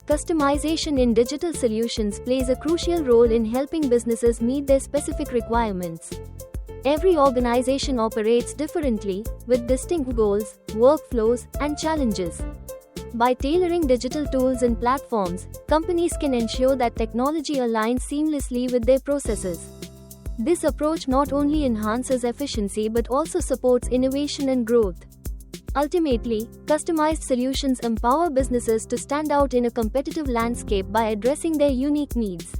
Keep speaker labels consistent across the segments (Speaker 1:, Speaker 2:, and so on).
Speaker 1: Customization in digital solutions plays a crucial role in helping businesses meet their specific requirements. Every organization operates differently, with distinct goals, workflows, and challenges. By tailoring digital tools and platforms, companies can ensure that technology aligns seamlessly with their processes. This approach not only enhances efficiency but also supports innovation and growth. Ultimately, customized solutions empower businesses to stand out in a competitive landscape by addressing their unique needs.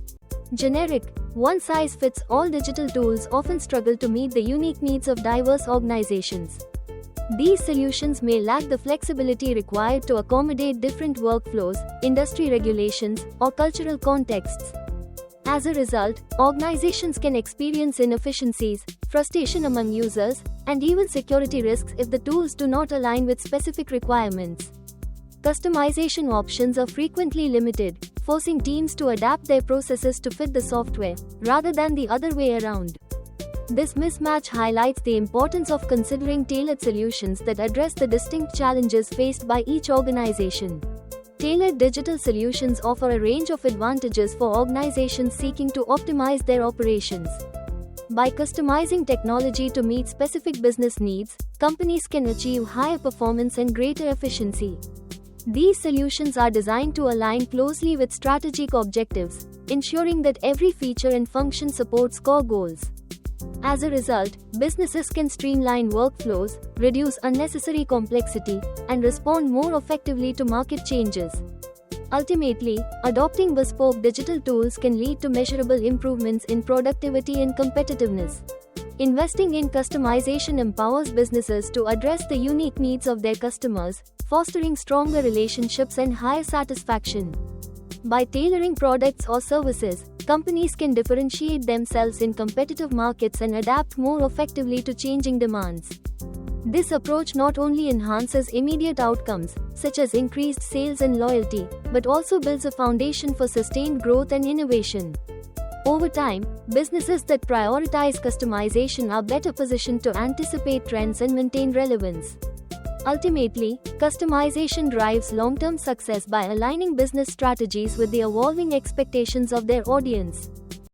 Speaker 1: Generic, one-size-fits-all digital tools often struggle to meet the unique needs of diverse organizations. These solutions may lack the flexibility required to accommodate different workflows, industry regulations, or cultural contexts. As a result, organizations can experience inefficiencies, frustration among users, and even security risks if the tools do not align with specific requirements. Customization options are frequently limited, forcing teams to adapt their processes to fit the software, rather than the other way around. This mismatch highlights the importance of considering tailored solutions that address the distinct challenges faced by each organization. Tailored digital solutions offer a range of advantages for organizations seeking to optimize their operations. By customizing technology to meet specific business needs, companies can achieve higher performance and greater efficiency. These solutions are designed to align closely with strategic objectives, ensuring that every feature and function supports core goals. As a result, businesses can streamline workflows, reduce unnecessary complexity, and respond more effectively to market changes. Ultimately, adopting bespoke digital tools can lead to measurable improvements in productivity and competitiveness. Investing in customization empowers businesses to address the unique needs of their customers, fostering stronger relationships and higher satisfaction. By tailoring products or services, companies can differentiate themselves in competitive markets and adapt more effectively to changing demands. This approach not only enhances immediate outcomes, such as increased sales and loyalty, but also builds a foundation for sustained growth and innovation. Over time, businesses that prioritize customization are better positioned to anticipate trends and maintain relevance. Ultimately, customization drives long-term success by aligning business strategies with the evolving expectations of their audience.